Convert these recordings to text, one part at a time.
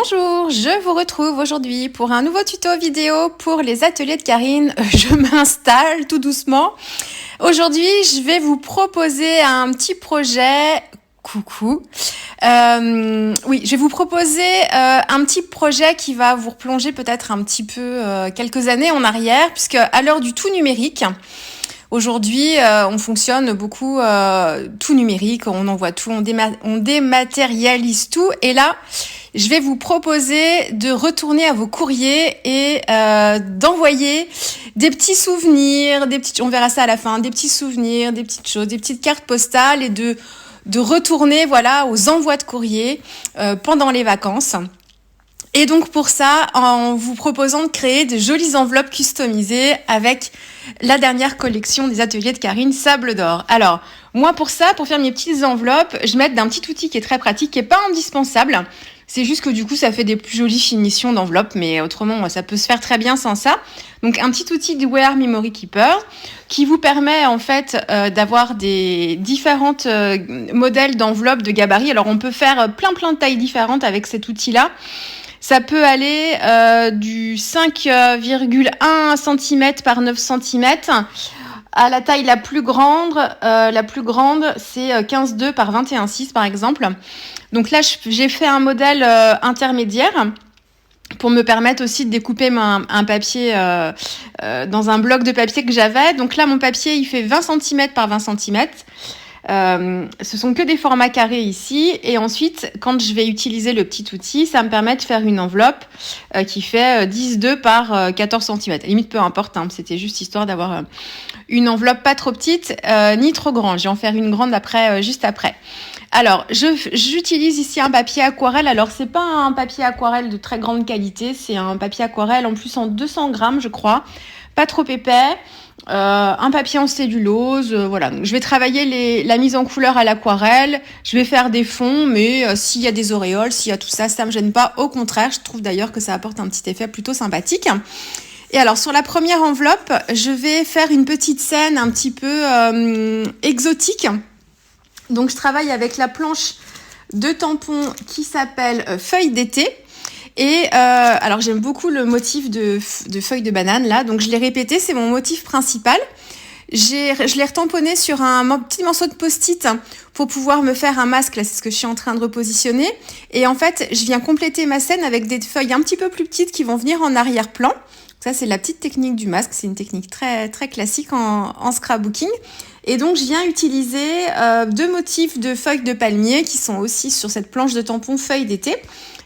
Bonjour, je vous retrouve aujourd'hui pour un nouveau tuto vidéo pour les ateliers de Karine. Je m'installe tout doucement. Aujourd'hui, je vais vous proposer un petit projet. Coucou. Je vais vous proposer un petit projet qui va vous replonger peut-être un petit peu quelques années en arrière, puisque à l'heure du tout numérique, aujourd'hui, on fonctionne beaucoup tout numérique, on envoie tout, on dématérialise tout. Et là, je vais vous proposer de retourner à vos courriers et d'envoyer des petits souvenirs, on verra ça à la fin, des petits souvenirs, des petites choses, des petites cartes postales et de retourner aux envois de courrier pendant les vacances. Et donc pour ça, en vous proposant de créer de jolies enveloppes customisées avec la dernière collection des ateliers de Karine, Sable d'Or. Alors, moi pour ça, pour faire mes petites enveloppes, je m'aide d'un petit outil qui est très pratique, qui n'est pas indispensable. C'est juste que du coup, ça fait des plus jolies finitions d'enveloppes, mais autrement, ça peut se faire très bien sans ça. Donc, un petit outil du Wear Memory Keeper qui vous permet en fait d'avoir des différentes modèles d'enveloppes de gabarit. Alors, on peut faire plein de tailles différentes avec cet outil-là. Ça peut aller du 5,1 cm par 9 cm à la taille la plus grande. La plus grande, c'est 15,2 par 21,6 par exemple. Donc là, j'ai fait un modèle intermédiaire pour me permettre aussi de découper un papier dans un bloc de papier que j'avais. Donc là, mon papier, il fait 20 cm par 20 cm. Ce sont que des formats carrés ici. Et ensuite, quand je vais utiliser le petit outil, ça me permet de faire une enveloppe qui fait 10,2 par 14 cm. Limite, peu importe, hein, c'était juste histoire d'avoir une enveloppe pas trop petite ni trop grande. Je vais en faire une grande juste après. Alors, j'utilise ici un papier aquarelle. Alors, c'est pas un papier aquarelle de très grande qualité. C'est un papier aquarelle en plus en 200 grammes, je crois. Pas trop épais. Un papier en cellulose. Voilà. Donc, je vais travailler la mise en couleur à l'aquarelle. Je vais faire des fonds, mais s'il y a des auréoles, s'il y a tout ça, ça me gêne pas. Au contraire, je trouve d'ailleurs que ça apporte un petit effet plutôt sympathique. Et alors, sur la première enveloppe, je vais faire une petite scène un petit peu exotique. Donc, je travaille avec la planche de tampons qui s'appelle Feuille d'été. Et alors, j'aime beaucoup le motif de feuille de banane, là. Donc, je l'ai répété, c'est mon motif principal. Je l'ai retamponné sur un petit morceau de post-it pour pouvoir me faire un masque. Là, c'est ce que je suis en train de repositionner. Et en fait, je viens compléter ma scène avec des feuilles un petit peu plus petites qui vont venir en arrière-plan. Ça, c'est la petite technique du masque. C'est une technique très, très classique en scrapbooking. Et donc, je viens utiliser deux motifs de feuilles de palmier qui sont aussi sur cette planche de tampon feuille d'été.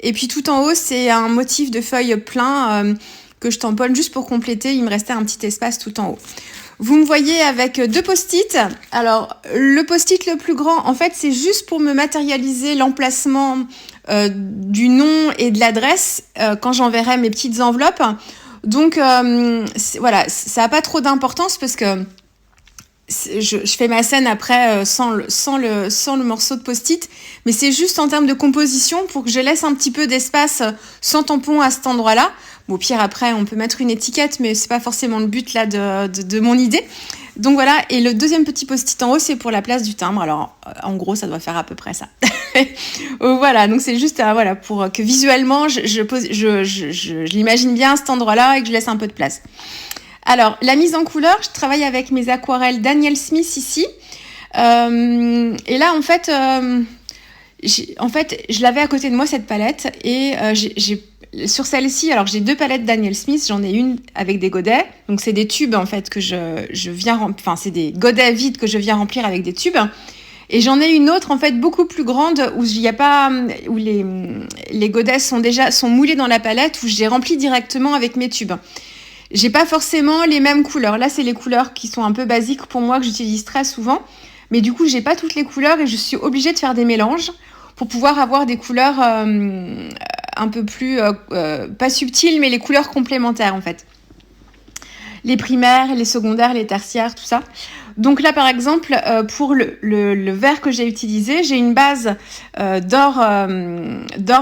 Et puis, tout en haut, c'est un motif de feuilles plein que je tamponne juste pour compléter. Il me restait un petit espace tout en haut. Vous me voyez avec deux post-it. Alors, le post-it le plus grand, en fait, c'est juste pour me matérialiser l'emplacement du nom et de l'adresse quand j'enverrai mes petites enveloppes. Donc, voilà, ça n'a pas trop d'importance parce que je fais ma scène après sans le morceau de post-it, mais c'est juste en termes de composition pour que je laisse un petit peu d'espace sans tampon à cet endroit-là. Bon, au pire, après, on peut mettre une étiquette, mais c'est pas forcément le but là de mon idée. Donc voilà, et le deuxième petit post-it en haut, c'est pour la place du timbre. Alors, en gros, ça doit faire à peu près ça. Voilà, donc c'est juste pour que visuellement, je l'imagine bien à cet endroit-là et que je laisse un peu de place. Alors, la mise en couleur, je travaille avec mes aquarelles Daniel Smith ici. Et là, en fait, je l'avais à côté de moi, cette palette. Et sur celle-ci, alors j'ai deux palettes Daniel Smith. J'en ai une avec des godets. Donc, c'est des tubes, en fait, que je viens remplir. Enfin, c'est des godets vides que je viens remplir avec des tubes. Et j'en ai une autre, en fait, beaucoup plus grande, où les godets sont moulés dans la palette, où j'ai rempli directement avec mes tubes. J'ai pas forcément les mêmes couleurs. Là, c'est les couleurs qui sont un peu basiques pour moi, que j'utilise très souvent. Mais du coup, j'ai pas toutes les couleurs et je suis obligée de faire des mélanges pour pouvoir avoir des couleurs un peu plus, pas subtiles, mais les couleurs complémentaires, en fait. Les primaires, les secondaires, les tertiaires, tout ça. Donc là, par exemple, pour le vert que j'ai utilisé, j'ai une base d'or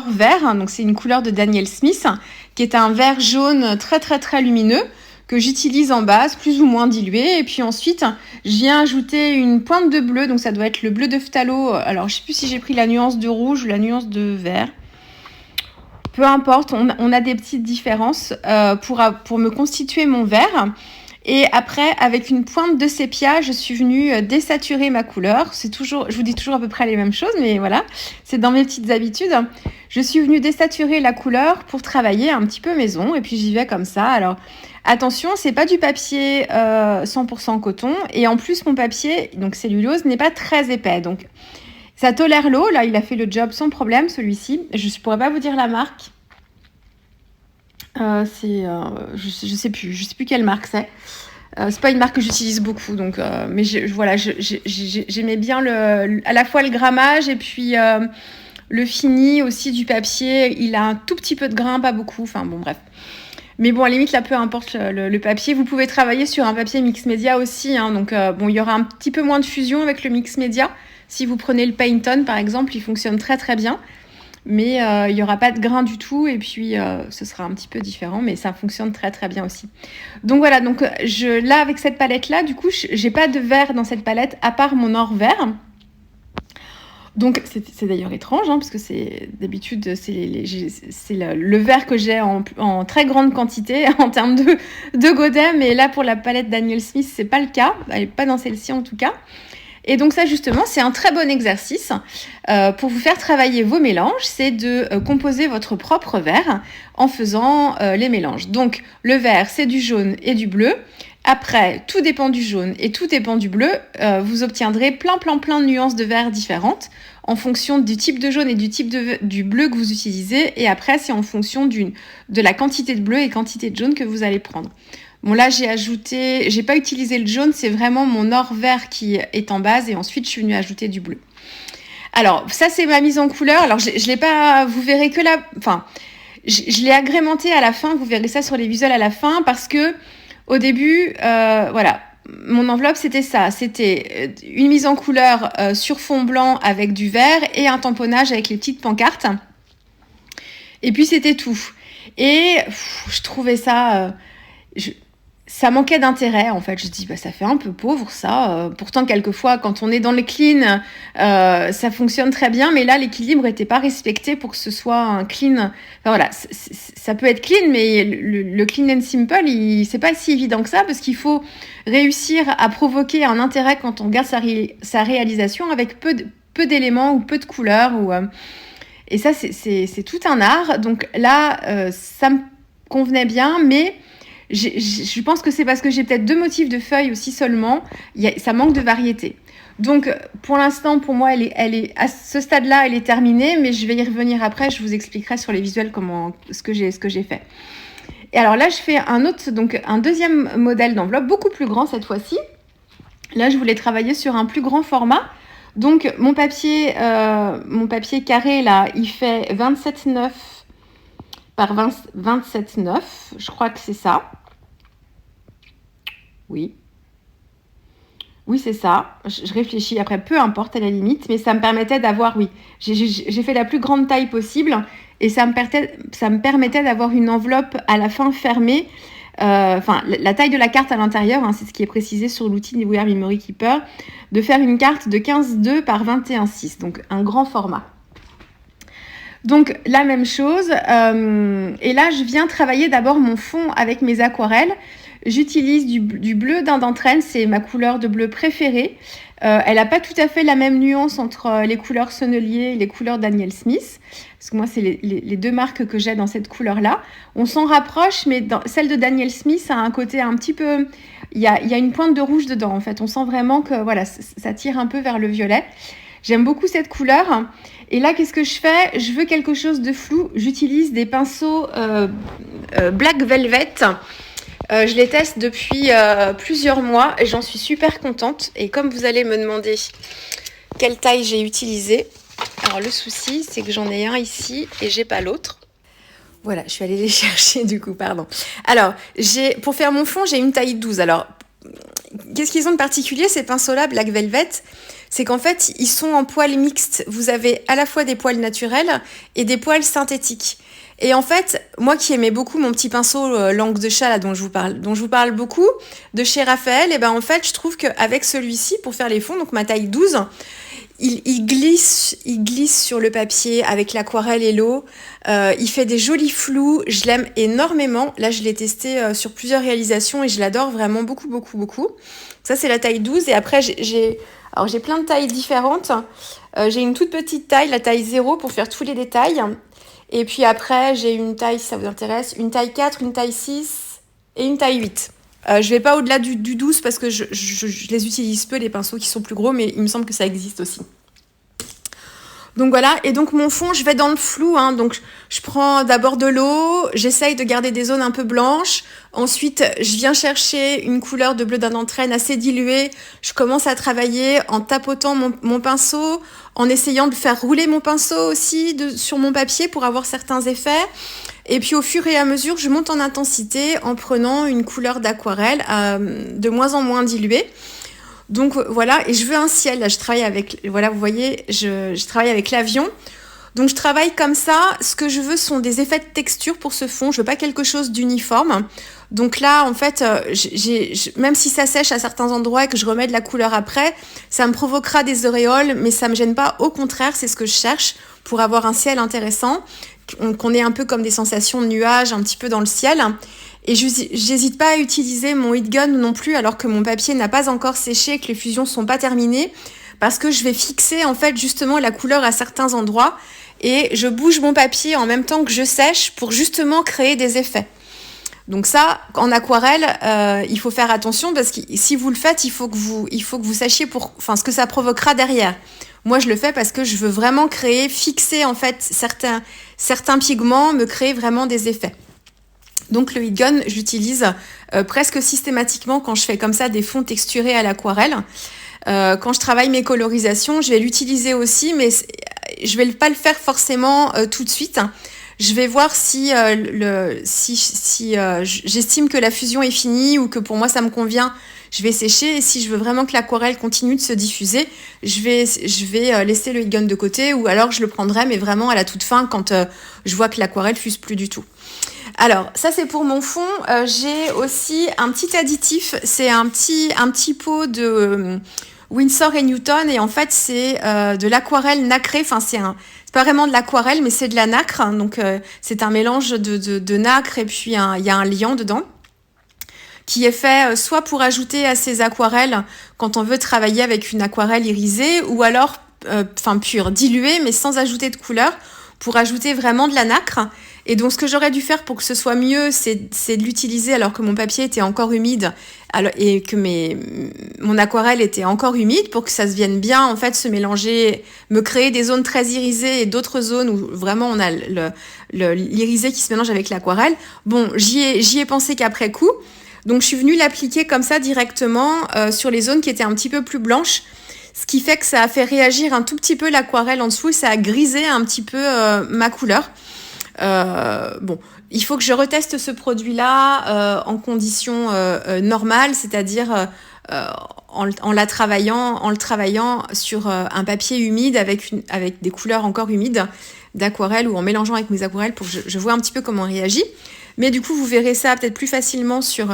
vert. Donc, c'est une couleur de Daniel Smith, qui est un vert jaune très, très, très lumineux, que j'utilise en base, plus ou moins dilué. Et puis ensuite, je viens ajouter une pointe de bleu. Donc, ça doit être le bleu de phthalo. Alors, je ne sais plus si j'ai pris la nuance de rouge ou la nuance de vert. peu importe, on a des petites différences pour me constituer mon verre. Et après, avec une pointe de sépia, je suis venue désaturer ma couleur. C'est toujours, je vous dis toujours à peu près les mêmes choses, mais voilà, c'est dans mes petites habitudes. Je suis venue désaturer la couleur pour travailler un petit peu maison, et puis j'y vais comme ça. Alors, attention, c'est pas du papier 100% coton, et en plus, mon papier, donc cellulose, n'est pas très épais. Donc, ça tolère l'eau. Là, il a fait le job sans problème, celui-ci. Je ne pourrais pas vous dire la marque. Je sais plus quelle marque c'est. C'est pas une marque que j'utilise beaucoup, donc mais voilà, j'aimais bien à la fois le grammage et puis le fini aussi du papier. Il a un tout petit peu de grain, pas beaucoup. Enfin bon, bref. Mais bon, à la limite, là, peu importe le papier. Vous pouvez travailler sur un papier mix média aussi, hein, donc bon, il y aura un petit peu moins de fusion avec le mix média. Si vous prenez le Paint On, par exemple, il fonctionne très très bien. Mais il n'y aura pas de grain du tout, et puis ce sera un petit peu différent, mais ça fonctionne très très bien aussi. Donc voilà, donc là avec cette palette là, du coup j'ai pas de vert dans cette palette à part mon or vert. Donc c'est d'ailleurs étrange, hein, parce que c'est d'habitude c'est le vert que j'ai en très grande quantité en termes de godet, mais là pour la palette Daniel Smith c'est pas le cas, pas dans celle-ci en tout cas. Et donc ça justement, c'est un très bon exercice pour vous faire travailler vos mélanges, c'est de composer votre propre verre en faisant les mélanges. Donc le vert, c'est du jaune et du bleu. Après, tout dépend du jaune et tout dépend du bleu. Vous obtiendrez plein de nuances de vert différentes en fonction du type de jaune et du type du bleu que vous utilisez. Et après, c'est en fonction de la quantité de bleu et quantité de jaune que vous allez prendre. Bon là j'ai pas utilisé le jaune, c'est vraiment mon or vert qui est en base et ensuite je suis venue ajouter du bleu. Alors ça c'est ma mise en couleur, alors je l'ai pas, vous verrez que là, enfin je l'ai agrémenté à la fin, vous verrez ça sur les visuels à la fin parce que au début, voilà, mon enveloppe c'était ça, c'était une mise en couleur sur fond blanc avec du vert et un tamponnage avec les petites pancartes et puis c'était tout. Et je trouvais ça... ça manquait d'intérêt en fait, je dis ça fait un peu pauvre ça, pourtant quelquefois quand on est dans le clean ça fonctionne très bien, mais là l'équilibre n'était pas respecté pour que ce soit un clean, enfin voilà, ça peut être clean mais le clean and simple c'est pas si évident que ça parce qu'il faut réussir à provoquer un intérêt quand on regarde sa réalisation avec peu d'éléments ou peu de couleurs et ça c'est tout un art, donc là ça me convenait bien, mais je pense que c'est parce que j'ai peut-être 2 motifs de feuilles aussi seulement. Ça manque de variété. Donc, pour l'instant, pour moi, elle est à ce stade-là, elle est terminée, mais je vais y revenir après. Je vous expliquerai sur les visuels ce que j'ai fait. Et alors là, je fais un deuxième modèle d'enveloppe, beaucoup plus grand cette fois-ci. Là, je voulais travailler sur un plus grand format. Donc, mon papier carré, là, il fait 27,9 par 27,9. Je crois que c'est ça. Oui, c'est ça. Je réfléchis après, peu importe à la limite, mais ça me permettait d'avoir, j'ai fait la plus grande taille possible et ça me permettait d'avoir une enveloppe à la fin fermée. La taille de la carte à l'intérieur, hein, c'est ce qui est précisé sur l'outil We Are Memory Keeper, de faire une carte de 15,2 par 21,6, donc un grand format. Donc la même chose, et là je viens travailler d'abord mon fond avec mes aquarelles. J'utilise du bleu d'Indentrène, c'est ma couleur de bleu préférée. Elle n'a pas tout à fait la même nuance entre les couleurs Sennelier et les couleurs Daniel Smith, parce que moi c'est les 2 marques que j'ai dans cette couleur-là. On s'en rapproche, mais celle de Daniel Smith a un côté un petit peu... Il y a une pointe de rouge dedans en fait, on sent vraiment que voilà, ça tire un peu vers le violet. J'aime beaucoup cette couleur. Et là, qu'est-ce que je fais ? Je veux quelque chose de flou. J'utilise des pinceaux Black Velvet. Je les teste depuis plusieurs mois et j'en suis super contente. Et comme vous allez me demander quelle taille j'ai utilisé, alors le souci, c'est que j'en ai un ici et j'ai pas l'autre. Voilà, je suis allée les chercher du coup, pardon. Alors, pour faire mon fond, j'ai une taille 12. Alors, qu'est-ce qu'ils ont de particulier, ces pinceaux-là, Black Velvet ? C'est qu'en fait, ils sont en poils mixtes. Vous avez à la fois des poils naturels et des poils synthétiques. Et en fait, moi qui aimais beaucoup mon petit pinceau langue de chat là, dont je vous parle beaucoup, de chez Raphaël, et ben en fait, je trouve qu'avec celui-ci, pour faire les fonds, donc ma taille 12, il glisse sur le papier avec l'aquarelle et l'eau. Il fait des jolis flous. Je l'aime énormément. Là, je l'ai testé sur plusieurs réalisations et je l'adore vraiment beaucoup, beaucoup, beaucoup. Ça, c'est la taille 12. Et après, j'ai plein de tailles différentes. J'ai une toute petite taille, la taille 0 pour faire tous les détails. Et puis après, j'ai une taille, si ça vous intéresse, une taille 4, une taille 6 et une taille 8. Je vais pas au-delà du 12 parce que je les utilise peu, les pinceaux qui sont plus gros, mais il me semble que ça existe aussi. Donc voilà, et donc mon fond, je vais dans le flou, hein. Donc je prends d'abord de l'eau, j'essaye de garder des zones un peu blanches. Ensuite, je viens chercher une couleur de bleu d'Indentrène assez diluée. Je commence à travailler en tapotant mon pinceau, en essayant de faire rouler mon pinceau aussi sur mon papier pour avoir certains effets. Et puis au fur et à mesure, je monte en intensité en prenant une couleur d'aquarelle de moins en moins diluée. Donc voilà, et je veux un ciel. Là, je travaille avec, voilà, vous voyez, je travaille avec l'avion. Donc je travaille comme ça. Ce que je veux sont des effets de texture pour ce fond. Je veux pas quelque chose d'uniforme. Donc là, en fait, même si ça sèche à certains endroits et que je remets de la couleur après, ça me provoquera des auréoles, mais ça me gêne pas. Au contraire, c'est ce que je cherche pour avoir un ciel intéressant, qu'on ait un peu comme des sensations de nuages un petit peu dans le ciel. Et j'hésite pas à utiliser mon heat gun non plus alors que mon papier n'a pas encore séché et que les fusions sont pas terminées, parce que je vais fixer en fait justement la couleur à certains endroits et je bouge mon papier en même temps que je sèche pour justement créer des effets. Donc ça, en aquarelle, il faut faire attention parce que si vous le faites, il faut que vous sachiez ce que ça provoquera derrière. Moi, je le fais parce que je veux vraiment fixer en fait certains pigments, me créer vraiment des effets. Donc le heat gun, j'utilise presque systématiquement quand je fais comme ça des fonds texturés à l'aquarelle. Quand je travaille mes colorisations, je vais l'utiliser aussi, mais je vais pas le faire forcément tout de suite. Je vais voir si j'estime que la fusion est finie ou que pour moi ça me convient. Je vais sécher et si je veux vraiment que l'aquarelle continue de se diffuser, je vais laisser le heat gun de côté ou alors je le prendrai mais vraiment à la toute fin quand je vois que l'aquarelle fuse plus du tout. Alors, ça c'est pour mon fond. J'ai aussi un petit additif. C'est un petit pot de Winsor & Newton. Et en fait, c'est de l'aquarelle nacrée. Enfin, c'est pas vraiment de l'aquarelle, mais c'est de la nacre. Donc, c'est un mélange de nacre et puis il y a un liant dedans qui est fait soit pour ajouter à ces aquarelles quand on veut travailler avec une aquarelle irisée ou alors pure, diluée, mais sans ajouter de couleur, pour ajouter vraiment de la nacre. Et donc, ce que j'aurais dû faire pour que ce soit mieux, c'est de l'utiliser alors que mon papier était encore humide et que mon aquarelle était encore humide pour que ça se vienne bien, en fait, se mélanger, me créer des zones très irisées et d'autres zones où vraiment on a l'irisé qui se mélange avec l'aquarelle. Bon, j'y ai pensé qu'après coup. Donc, je suis venue l'appliquer comme ça directement sur les zones qui étaient un petit peu plus blanches. Ce qui fait que ça a fait réagir un tout petit peu l'aquarelle en dessous et ça a grisé un petit peu ma couleur. Bon, il faut que je reteste ce produit-là en conditions normales, c'est-à-dire en le travaillant sur un papier humide avec des couleurs encore humides d'aquarelle ou en mélangeant avec mes aquarelles pour que je vois un petit peu comment on réagit. Mais du coup, vous verrez ça peut-être plus facilement sur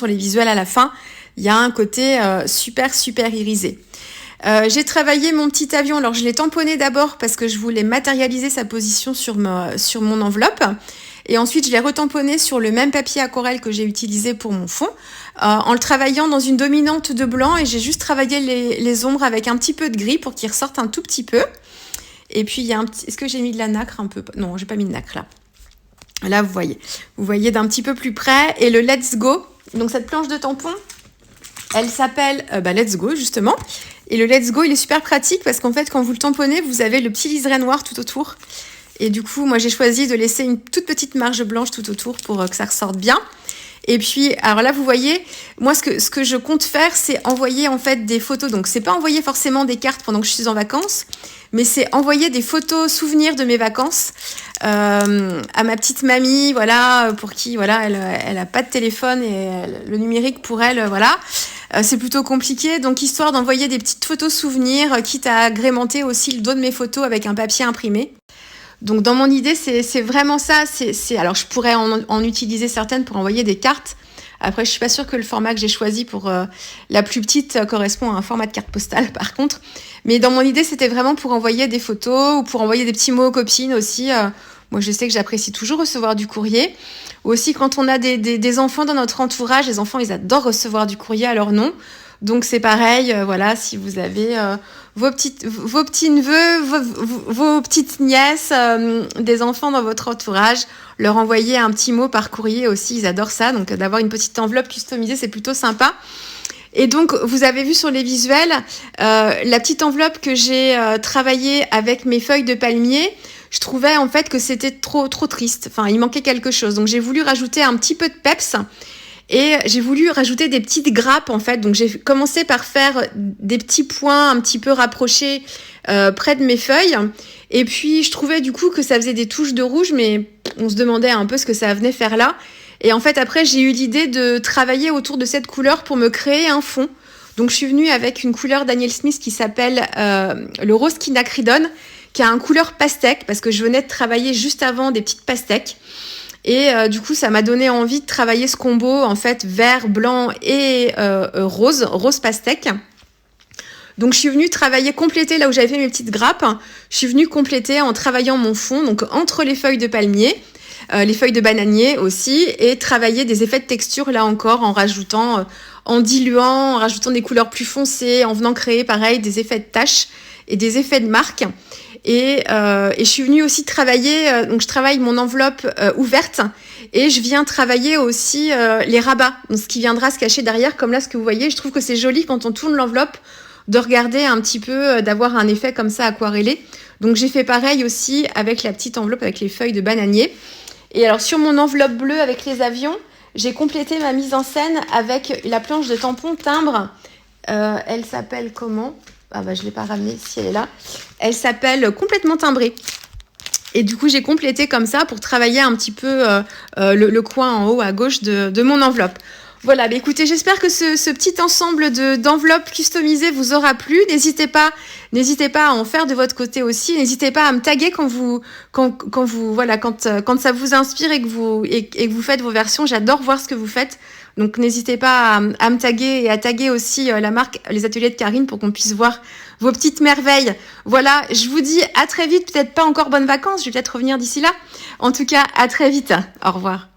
les visuels à la fin. Il y a un côté super irisé. J'ai travaillé mon petit avion. Alors, je l'ai tamponné d'abord parce que je voulais matérialiser sa position sur mon enveloppe. Et ensuite, je l'ai retamponné sur le même papier aquarelle que j'ai utilisé pour mon fond, en le travaillant dans une dominante de blanc. Et j'ai juste travaillé les ombres avec un petit peu de gris pour qu'ils ressortent un tout petit peu. Et puis, il y a est-ce que j'ai mis de la nacre un peu? Non, j'ai pas mis de nacre là. Là, vous voyez d'un petit peu plus près. Et le Let's Go, donc cette planche de tampon, elle s'appelle Let's Go, justement. Et le Let's Go, il est super pratique parce qu'en fait, quand vous le tamponnez, vous avez le petit liseré noir tout autour. Et du coup, moi, j'ai choisi de laisser une toute petite marge blanche tout autour pour que ça ressorte bien. Et puis, alors là, vous voyez, moi, ce que je compte faire, c'est envoyer en fait des photos. Donc, c'est pas envoyer forcément des cartes pendant que je suis en vacances, mais c'est envoyer des photos souvenirs de mes vacances à ma petite mamie, voilà, pour qui, voilà, elle a pas de téléphone et le numérique pour elle, voilà. C'est plutôt compliqué, donc histoire d'envoyer des petites photos souvenirs, quitte à agrémenter aussi le dos de mes photos avec un papier imprimé. Donc dans mon idée, c'est vraiment ça. Alors je pourrais en utiliser certaines pour envoyer des cartes Après, je suis pas sûre que le format que j'ai choisi pour la plus petite correspond à un format de carte postale, par contre. Mais dans mon idée, c'était vraiment pour envoyer des photos ou pour envoyer des petits mots aux copines aussi. Moi, je sais que j'apprécie toujours recevoir du courrier. Ou aussi, quand on a des enfants dans notre entourage, les enfants, ils adorent recevoir du courrier à leur nom. Donc, c'est pareil, voilà, si vous avez vos petits neveux, vos petites nièces, des enfants dans votre entourage, leur envoyer un petit mot par courrier aussi, ils adorent ça. Donc, d'avoir une petite enveloppe customisée, c'est plutôt sympa. Et donc, vous avez vu sur les visuels, la petite enveloppe que j'ai travaillée avec mes feuilles de palmier. Je trouvais en fait que c'était trop triste. Enfin, il manquait quelque chose. Donc, j'ai voulu rajouter un petit peu de peps et j'ai voulu rajouter des petites grappes en fait. Donc, j'ai commencé par faire des petits points un petit peu rapprochés près de mes feuilles. Et puis, je trouvais du coup que ça faisait des touches de rouge, mais on se demandait un peu ce que ça venait faire là. Et en fait, après, j'ai eu l'idée de travailler autour de cette couleur pour me créer un fond. Donc, je suis venue avec une couleur Daniel Smith qui s'appelle le rose quinacridone, qui a un couleur pastèque, parce que je venais de travailler juste avant des petites pastèques. Et du coup, ça m'a donné envie de travailler ce combo, en fait, vert, blanc et rose pastèque. Donc, je suis venue compléter là où j'avais fait mes petites grappes. Je suis venue compléter en travaillant mon fond, donc entre les feuilles de palmier, les feuilles de bananier aussi, et travailler des effets de texture là encore en rajoutant, en diluant, en rajoutant des couleurs plus foncées, en venant créer pareil des effets de taches et des effets de marque. Et je suis venue aussi travailler, donc je travaille mon enveloppe ouverte et je viens travailler aussi les rabats, donc ce qui viendra se cacher derrière, comme là ce que vous voyez. Je trouve que c'est joli quand on tourne l'enveloppe de regarder un petit peu, d'avoir un effet comme ça aquarellé. Donc j'ai fait pareil aussi avec la petite enveloppe avec les feuilles de bananier. Et alors sur mon enveloppe bleue avec les avions, j'ai complété ma mise en scène avec la planche de tampon timbre. Elle s'appelle comment ? Ah bah je l'ai pas ramenée, si elle est là. Elle s'appelle Complètement timbrée. Et du coup j'ai complété comme ça pour travailler un petit peu le coin en haut à gauche de mon enveloppe. Voilà, bah écoutez, j'espère que ce petit ensemble d'enveloppes customisées vous aura plu. N'hésitez pas à en faire de votre côté aussi. N'hésitez pas à me taguer quand ça vous inspire et que vous faites vos versions. J'adore voir ce que vous faites. Donc n'hésitez pas à me taguer et à taguer aussi la marque Les Ateliers de Karine pour qu'on puisse voir vos petites merveilles. Voilà, je vous dis à très vite. Peut-être pas encore bonnes vacances. Je vais peut-être revenir d'ici là. En tout cas, à très vite. Au revoir.